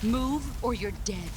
Move or you're dead.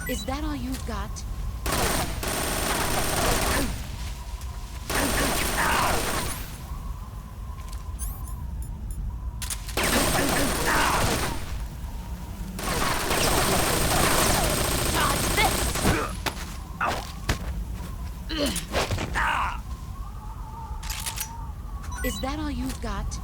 Is that all you've got? Dodge this! Is that all you've got?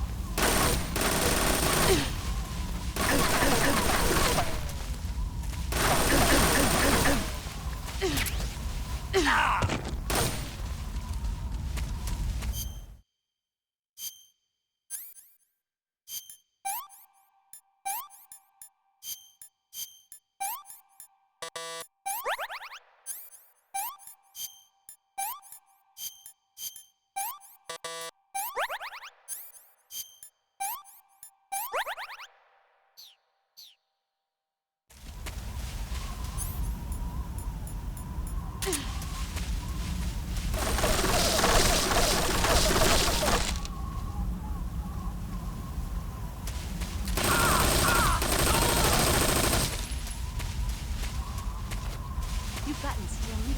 You've gotten stronger.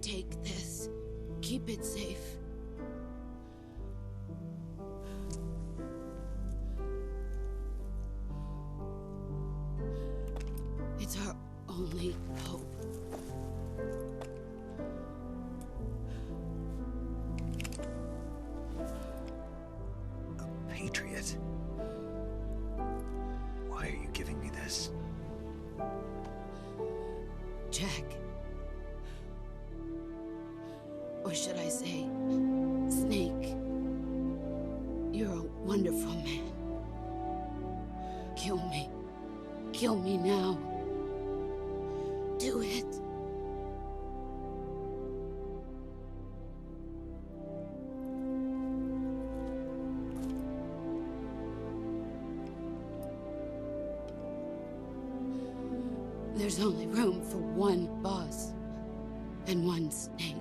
Take this. Keep it safe. It's our only hope. A patriot? Why are you giving me this? Jack. Or should I say, Snake? You're a wonderful man. Kill me. Kill me now. Do it. There's only room for one boss and one snake.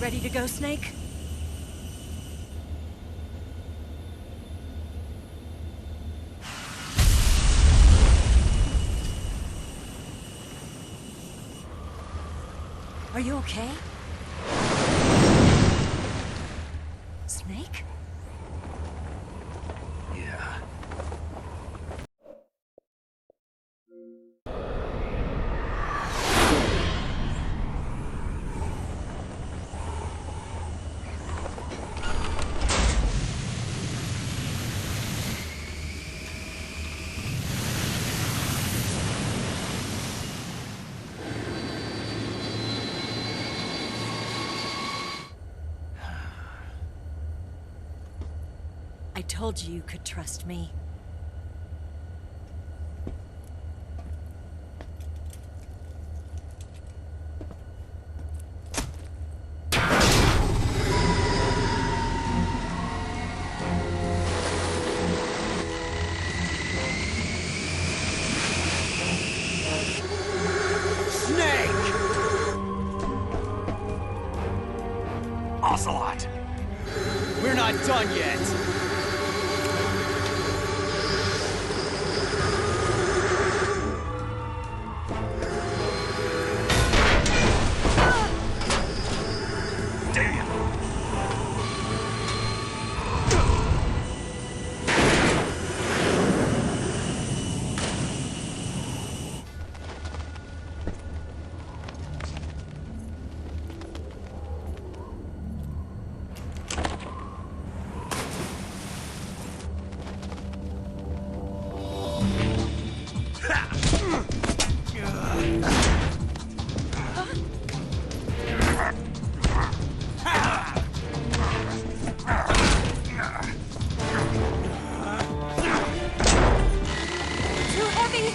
Ready to go, Snake? Are you okay? Snake? Yeah. I told you you could trust me. Snake! Ocelot! We're not done yet! Damn! Too heavy!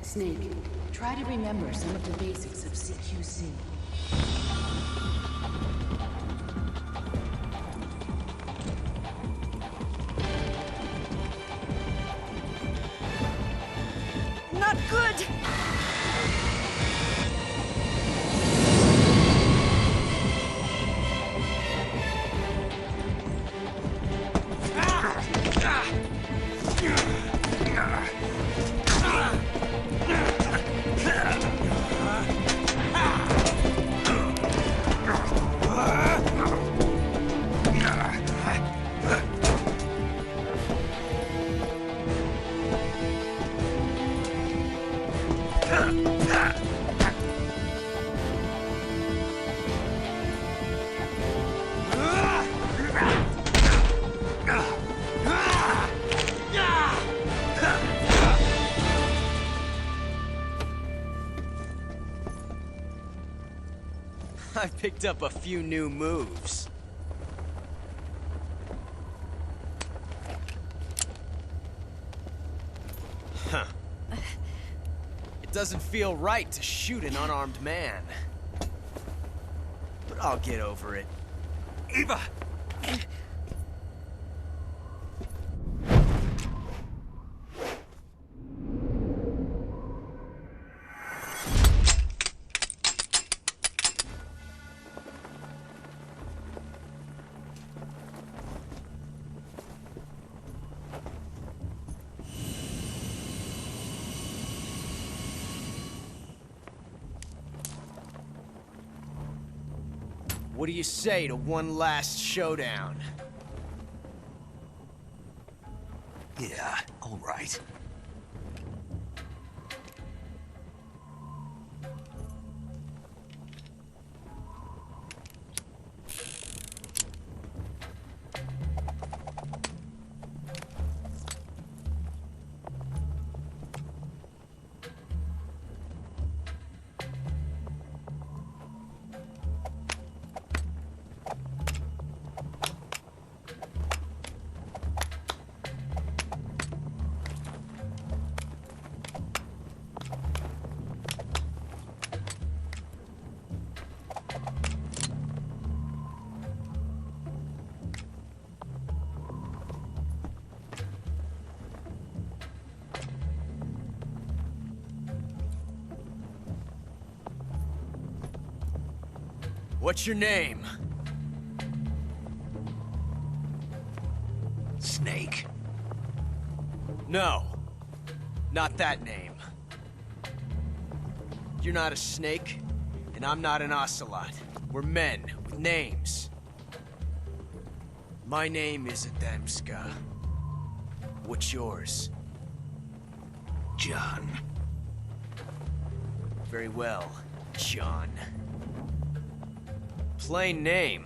Snake, try to remember some of the basics of CQC. Not good! I picked up a few new moves. Huh. It doesn't feel right to shoot an unarmed man. But I'll get over it. Eva! What do you say to one last showdown? Yeah, all right. What's your name? Snake. No. Not that name. You're not a snake, and I'm not an ocelot. We're men with names. My name is Adamska. What's yours? John. Very well, John. Plain name.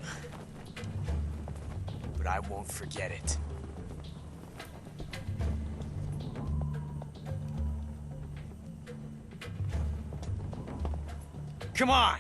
But I won't forget it. Come on!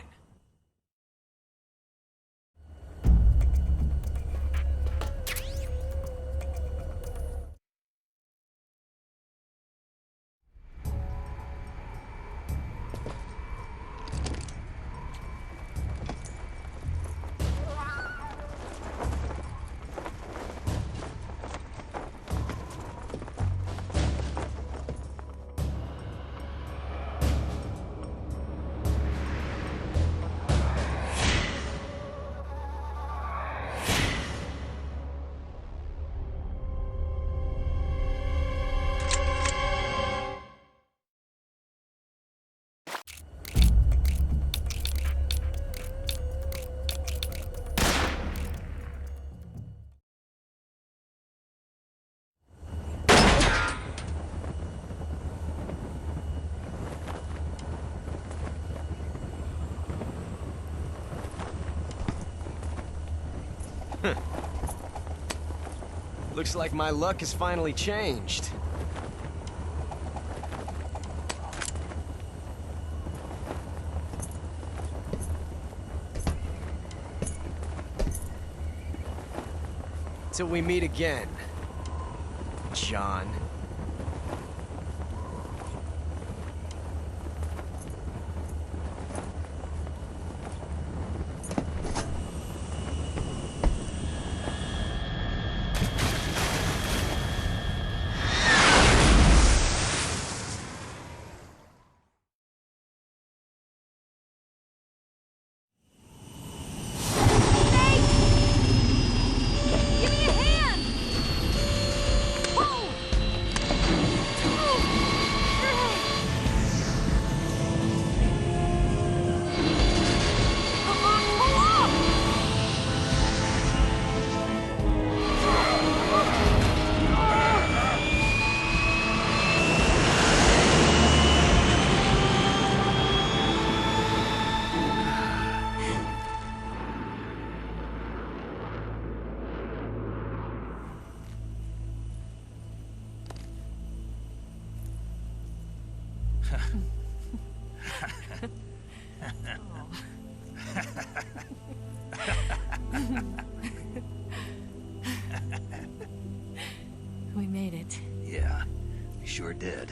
Looks like my luck has finally changed. Till we meet again, John. Give me a hand! Whoa! Come on, pull up! We made it. Yeah, we sure did.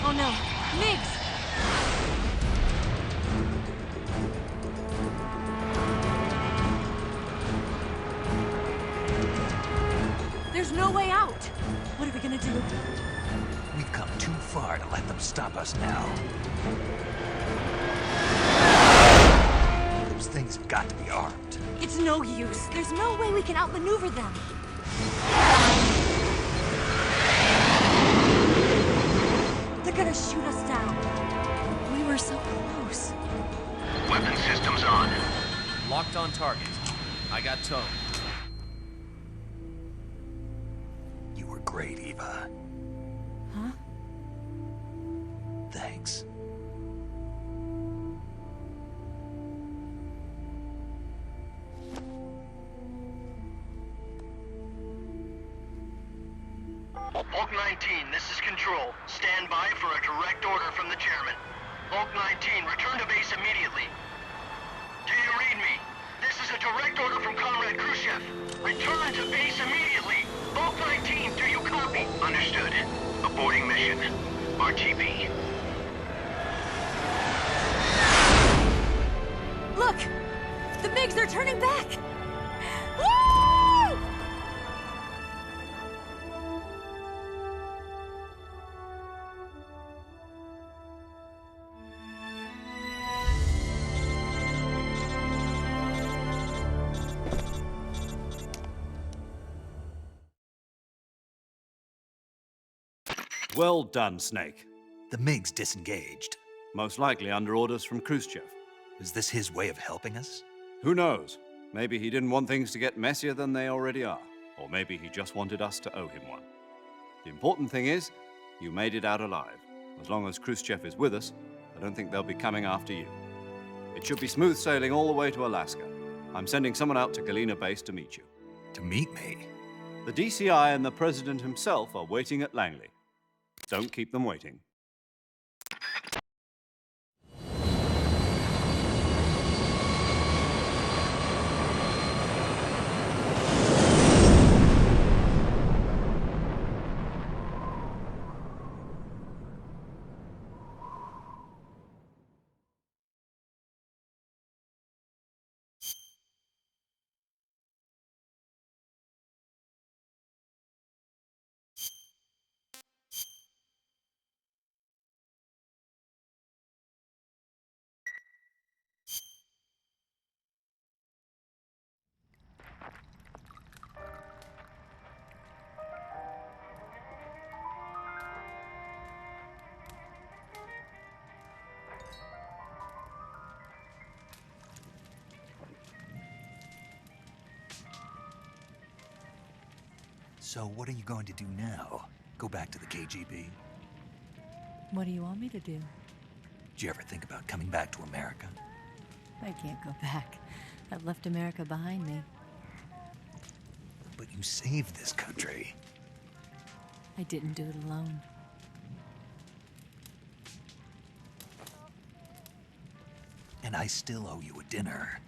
Oh no, Migs! There's no way out! What are we gonna do? We've come too far to let them stop us now. Those things have got to be armed. It's no use. There's no way we can outmaneuver them. They're gonna shoot us down. We were so close. Weapon systems on. Locked on target. I got towed. You were great, Eva. Huh? Thanks. Hulk 19, this is Control. Stand by for a direct order from the chairman. Hulk 19, return to base immediately. Do you read me? This is a direct Return to base immediately! Vault 19, do you copy? Understood. Aborting mission. RTB. Look! The MiGs, they're turning back! Woo! Well done, Snake. The MiG's disengaged. Most likely under orders from Khrushchev. Is this his way of helping us? Who knows? Maybe he didn't want things to get messier than they already are. Or maybe he just wanted us to owe him one. The important thing is, you made it out alive. As long as Khrushchev is with us, I don't think they'll be coming after you. It should be smooth sailing all the way to Alaska. I'm sending someone out to Galena Base to meet you. To meet me? The DCI and the President himself are waiting at Langley. Don't keep them waiting. So what are you going to do now? Go back to the KGB? What do you want me to do? Did you ever think about coming back to America? I can't go back. I've left America behind me. But you saved this country. I didn't do it alone. And I still owe you a dinner.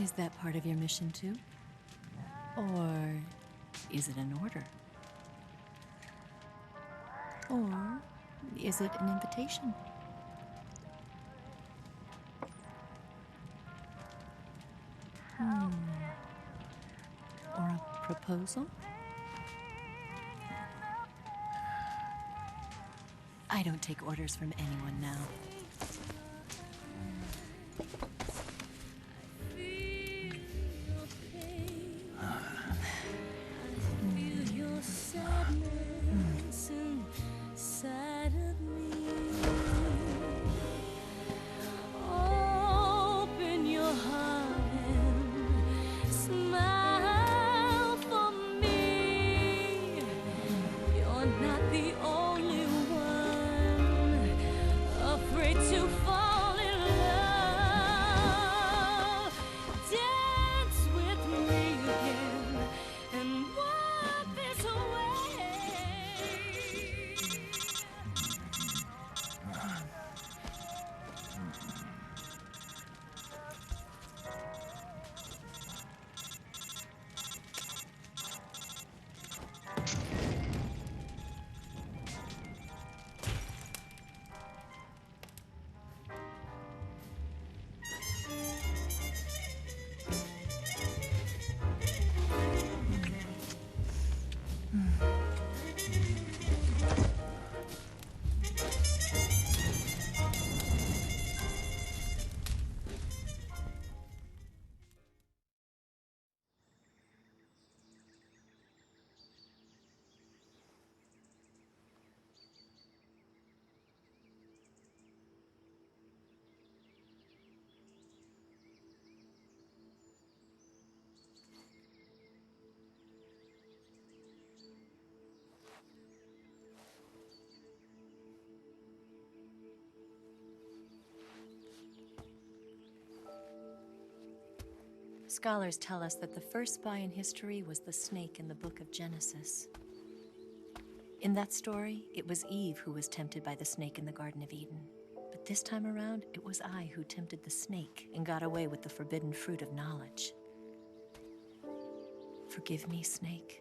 Is that part of your mission too? Or is it an order? Or is it an invitation? Or a proposal? I don't take orders from anyone now. Scholars tell us that the first spy in history was the snake in the book of Genesis. In that story, it was Eve who was tempted by the snake in the Garden of Eden. But But this time around, it was I who tempted the snake and got away with the forbidden fruit of knowledge. Forgive me, Snake.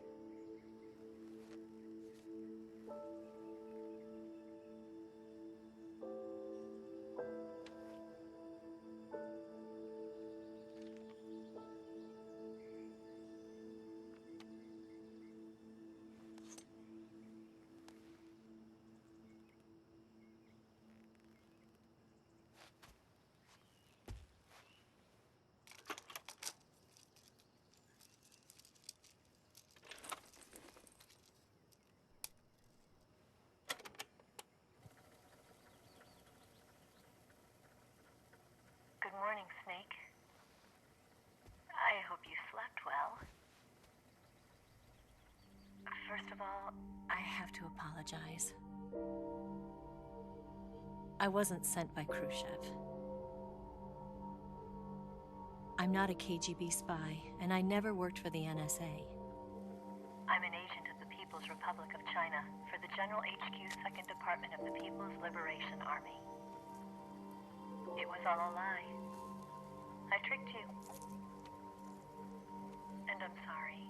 Good morning, Snake. I hope you slept well. First of all, I have to apologize. I wasn't sent by Khrushchev. I'm not a KGB spy, and I never worked for the NSA. I'm an agent of the People's Republic of China for the General HQ 2nd Department of the People's Liberation Army. It was all a lie. I tricked you. And I'm sorry.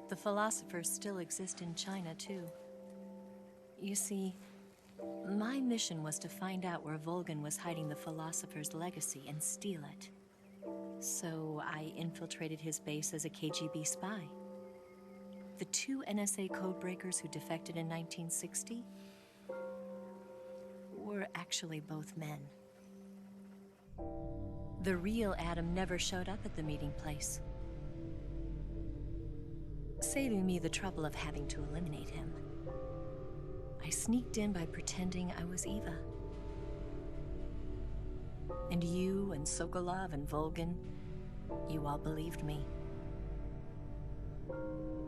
The philosophers still exist in China, too. You see, my mission was to find out where Volgin was hiding the philosopher's legacy and steal it. So I infiltrated his base as a KGB spy. The 2 NSA codebreakers who defected in 1960 were actually both men. The real Adam never showed up at the meeting place, saving me the trouble of having to eliminate him. I sneaked in by pretending I was Eva. And you and Sokolov and Volgin, you all believed me.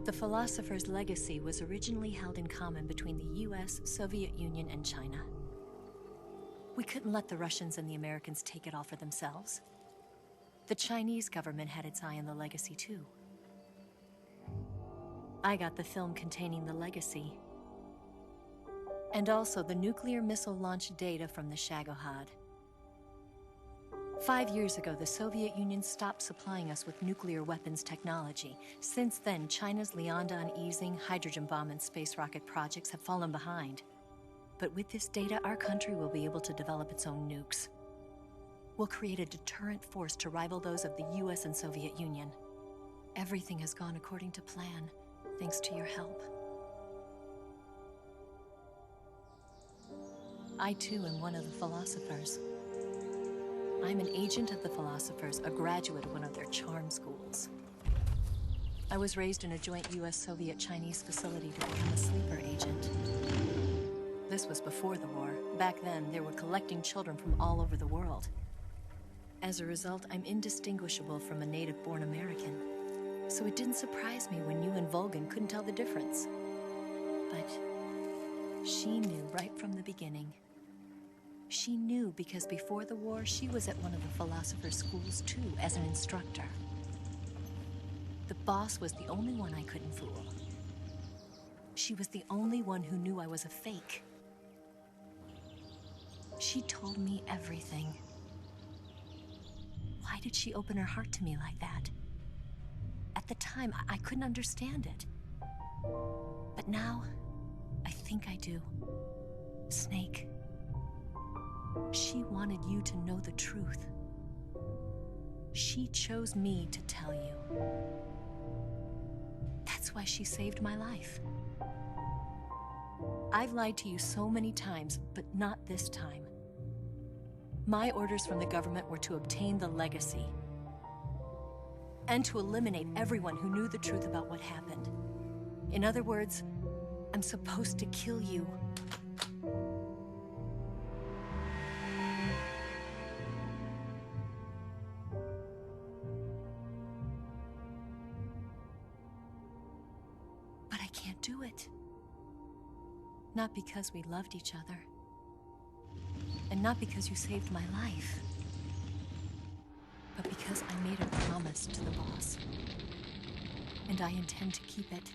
The philosopher's legacy was originally held in common between the US, Soviet Union, and China. We couldn't let the Russians and the Americans take it all for themselves. The Chinese government had its eye on the legacy too. I got the film containing the legacy, and also the nuclear missile launch data from the Shagohod. 5 years ago, the Soviet Union stopped supplying us with nuclear weapons technology. Since then, China's Liaodong easing, hydrogen bomb, and space rocket projects have fallen behind. But with this data, our country will be able to develop its own nukes. We'll create a deterrent force to rival those of the US and Soviet Union. Everything has gone according to plan, thanks to your help. I too am one of the philosophers. I'm an agent of the philosophers, a graduate of one of their charm schools. I was raised in a joint US-Soviet-Chinese facility to become a sleeper agent. This was before the war. Back then, they were collecting children from all over the world. As a result, I'm indistinguishable from a native-born American. So it didn't surprise me when you and Volgin couldn't tell the difference. But she knew right from the beginning. She knew because before the war, she was at one of the philosopher's schools too, as an instructor. The boss was the only one I couldn't fool. She was the only one who knew I was a fake. She told me everything. Why did she open her heart to me like that? At the time, I couldn't understand it. But now, I think I do. Snake. She wanted you to know the truth. She chose me to tell you. That's why she saved my life. I've lied to you so many times, but not this time. My orders from the government were to obtain the legacy and to eliminate everyone who knew the truth about what happened. In other words, I'm supposed to kill you. But I can't do it. Not because we loved each other, And not because you saved my life, but because I made a promise to the boss. And I intend to keep it.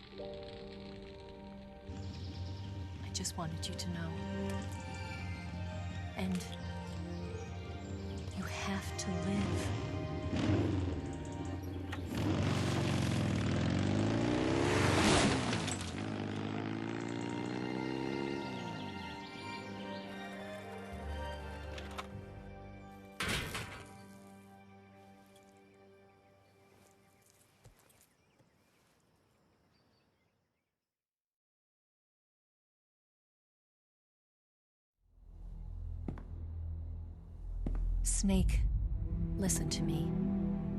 I just wanted you to know. And you have to live. Snake, listen to me.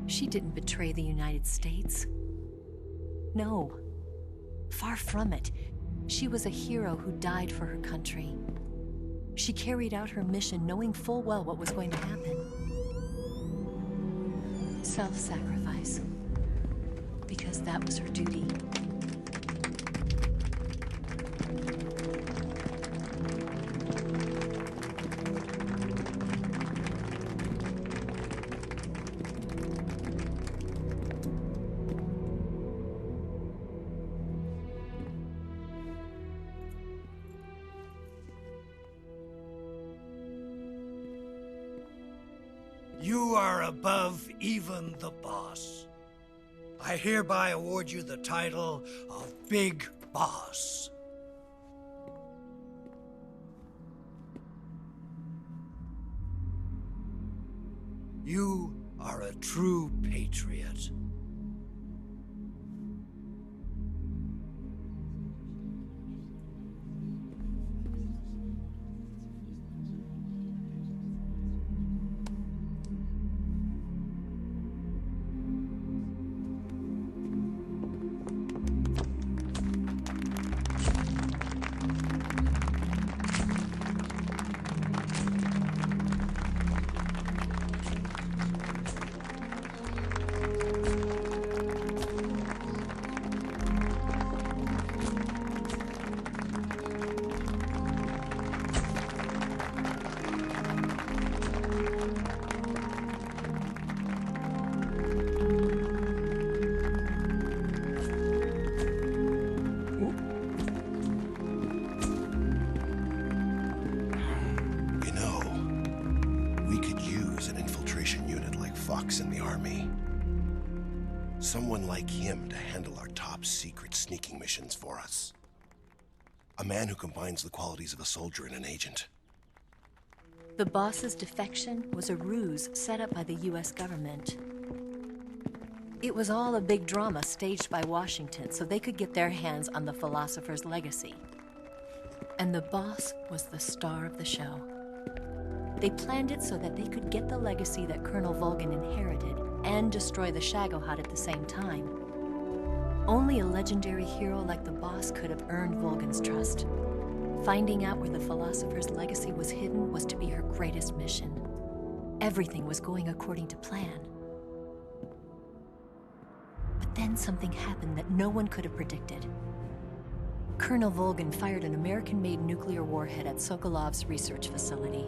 She didn't betray the United States. No. Far from it. She was a hero who died for her country. She carried out her mission knowing full well what was going to happen. Self-sacrifice. Because that was her duty. You are above even the boss. I hereby award you the title of Big Boss. You are a true patriot. In the Army. Someone like him to handle our top secret sneaking missions for us. A man who combines the qualities of a soldier and an agent. The boss's defection was a ruse set up by the US government. It was all a big drama staged by Washington so they could get their hands on the philosopher's legacy. And the boss was the star of the show. They planned it so that they could get the legacy that Colonel Volgin inherited and destroy the Shagohod at the same time. Only a legendary hero like the boss could have earned Volgin's trust. Finding out where the philosopher's legacy was hidden was to be her greatest mission. Everything was going according to plan. But then something happened that no one could have predicted. Colonel Volgin fired an American-made nuclear warhead at Sokolov's research facility.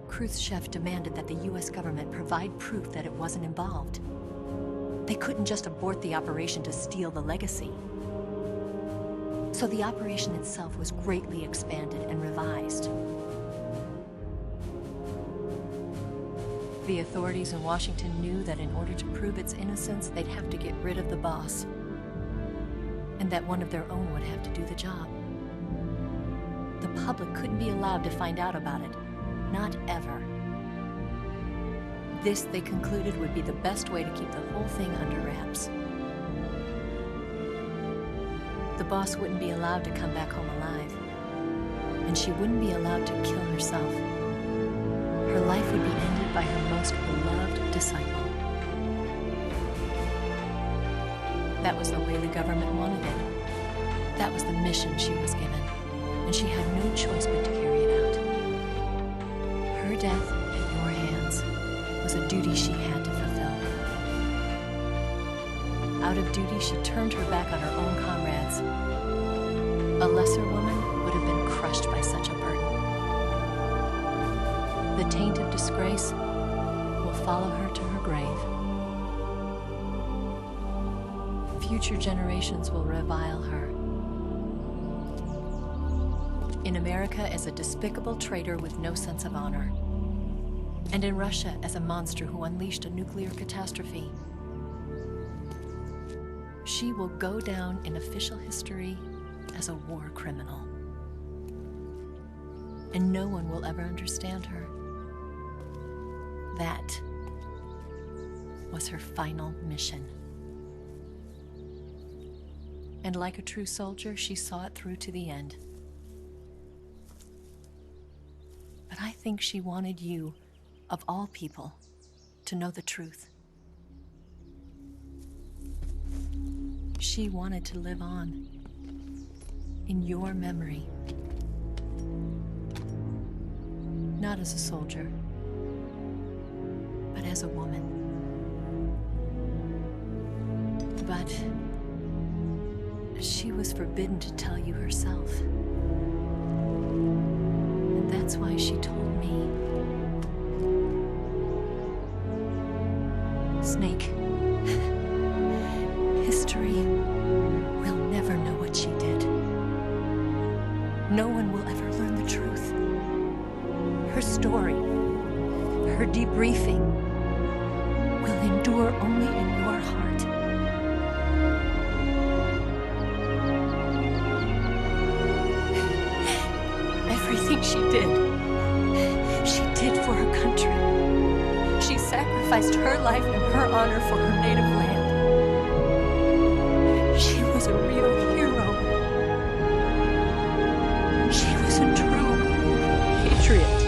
Khrushchev demanded that the US government provide proof that it wasn't involved. They couldn't just abort the operation to steal the legacy. So the operation itself was greatly expanded and revised. The authorities in Washington knew that in order to prove its innocence, they'd have to get rid of the boss. And that one of their own would have to do the job. The public couldn't be allowed to find out about it. Not ever. This, they concluded, would be the best way to keep the whole thing under wraps. The boss wouldn't be allowed to come back home alive. And she wouldn't be allowed to kill herself. Her life would be ended by her most beloved disciple. That was the way the government wanted it. That was the mission she was given. And she had no choice but to carry it out. Her death at your hands was a duty she had to fulfill. Out of duty, she turned her back on her own comrades. A lesser woman would have been crushed by such a burden. taint of disgrace will follow her to her grave. Future generations will revile her. In America as a despicable traitor with no sense of honor. And in Russia as a monster who unleashed a nuclear catastrophe. She will go down in official history as a war criminal. And no one will ever understand her. That was her final mission. And like a true soldier, she saw it through to the end. But I think she wanted you, of all people, to know the truth. She wanted to live on in your memory. Not as a soldier, but as a woman. But she was forbidden to tell you herself. And that's why she told me. Snake, history will never know what she did. No one will ever learn the truth. Her story, her debriefing, will endure only in your heart. Everything she did for her country. She sacrificed her life and her honor for her native land. She was a real hero. She was a true patriot.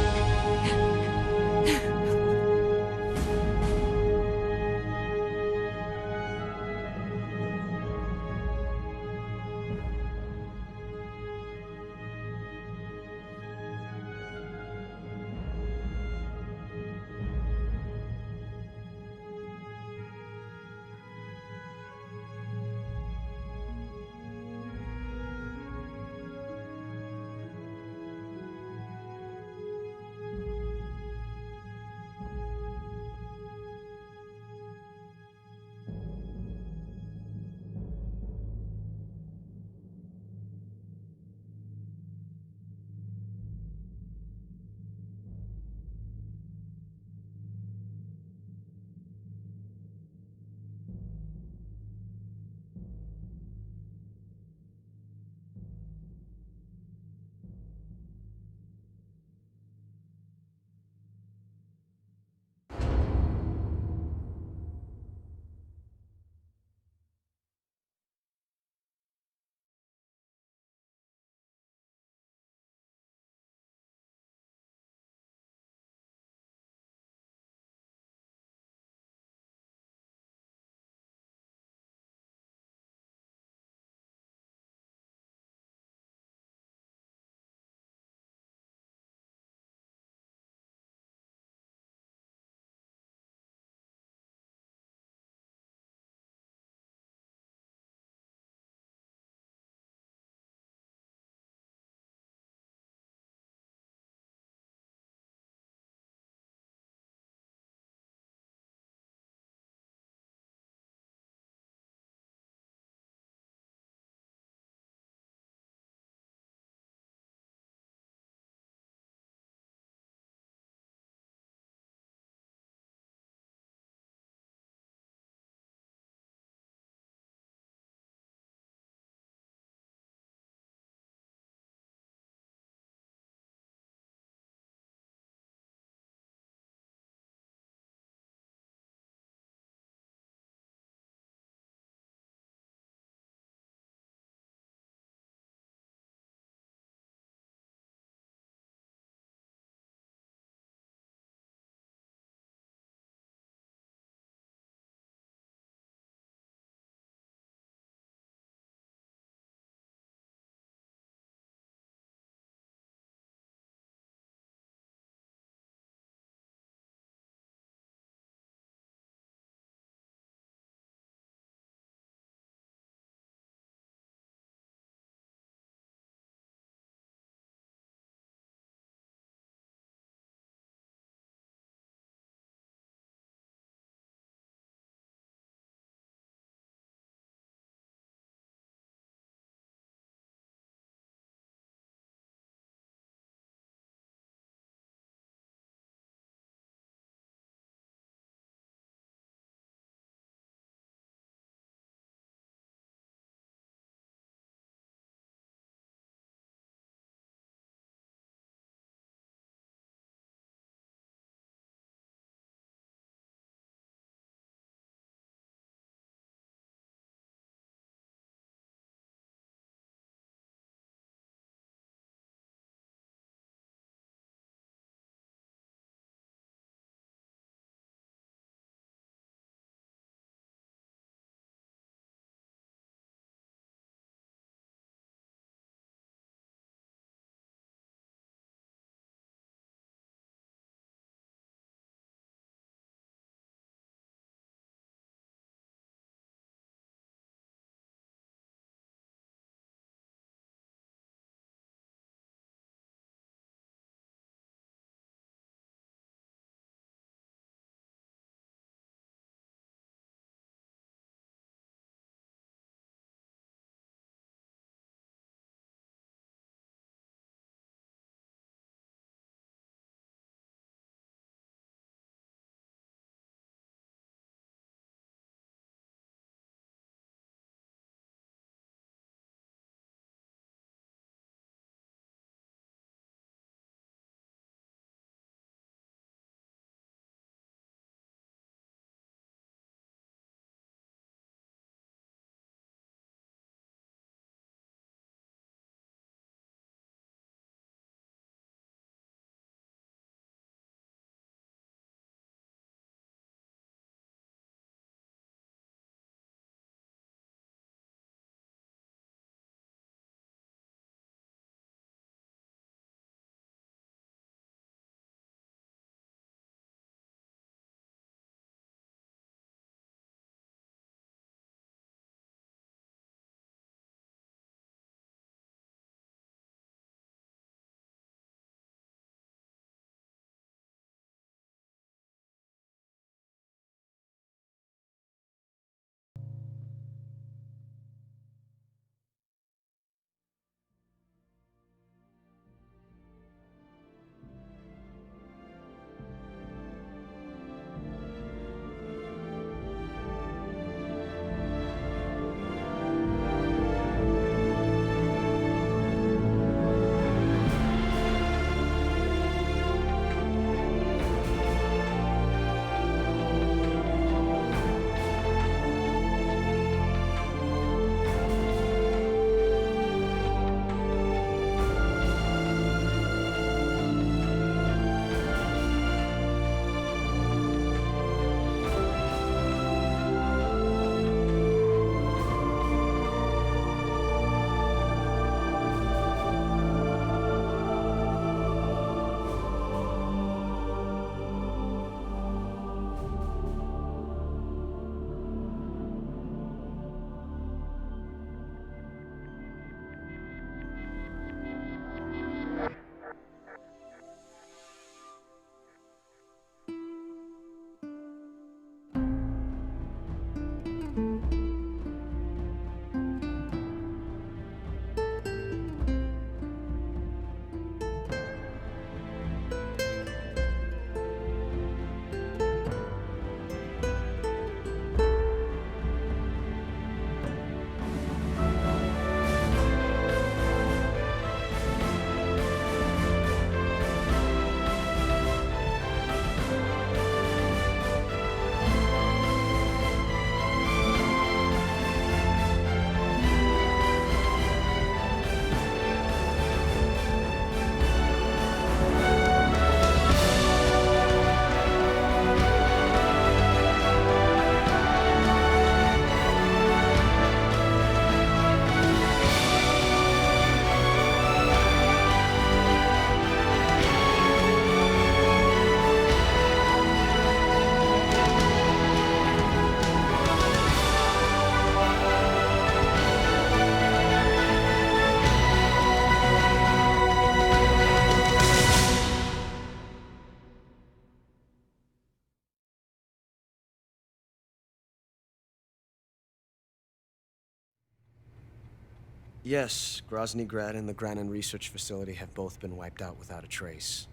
Yes, Grozny Grad and the Granin Research Facility have both been wiped out without a trace.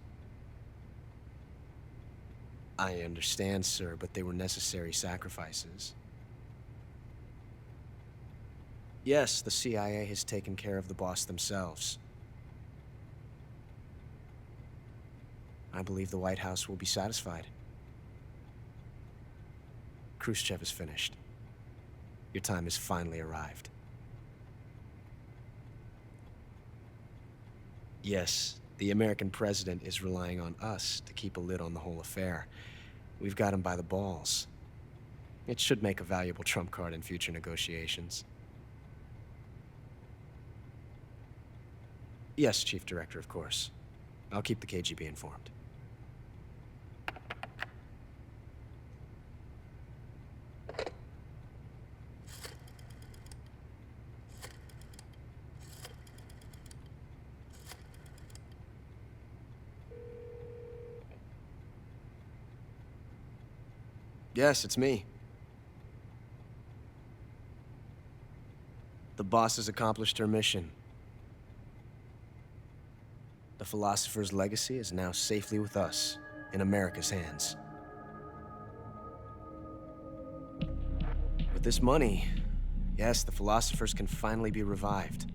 I understand, sir, but they were necessary sacrifices. Yes, the CIA has taken care of the boss themselves. I believe the White House will be satisfied. Khrushchev is finished. Your time has finally arrived. Yes, the American president is relying on us to keep a lid on the whole affair. We've got him by the balls. It should make a valuable trump card in future negotiations. Yes, Chief Director, of course. I'll keep the KGB informed. Yes, it's me. The boss has accomplished her mission. The Philosopher's legacy is now safely with us, in America's hands. With this money, yes, the Philosophers can finally be revived.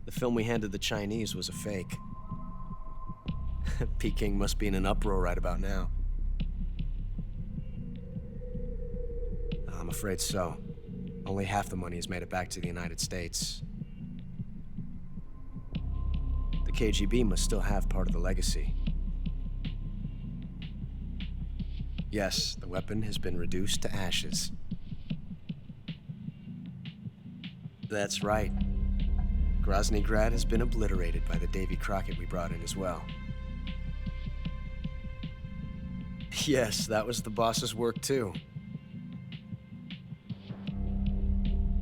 The film we handed the Chinese was a fake. Peking must be in an uproar right about now. I'm afraid so. Only half the money has made it back to the United States. The KGB must still have part of the legacy. Yes, the weapon has been reduced to ashes. That's right. Grozny Grad has been obliterated by the Davy Crockett we brought in as well. Yes, that was the boss's work too.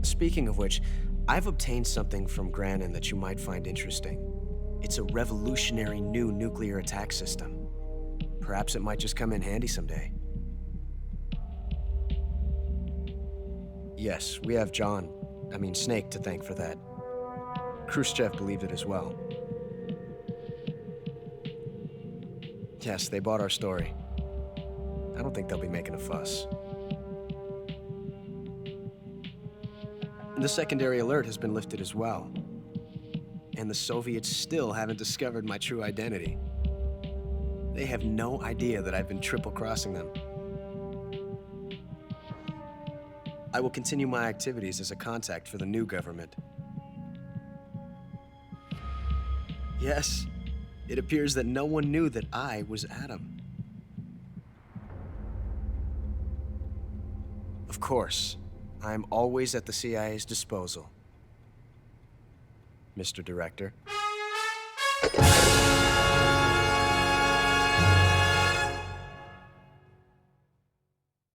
Speaking of which, I've obtained something from Granin that you might find interesting. It's a revolutionary new nuclear attack system. Perhaps it might just come in handy someday. Yes, we have Snake to thank for that. Khrushchev believed it as well. Yes, they bought our story. I don't think they'll be making a fuss. The secondary alert has been lifted as well. And the Soviets still haven't discovered my true identity. They have no idea that I've been triple-crossing them. I will continue my activities as a contact for the new government. Yes, it appears that no one knew that I was Adam. Of course, I'm always at the CIA's disposal, Mr. Director.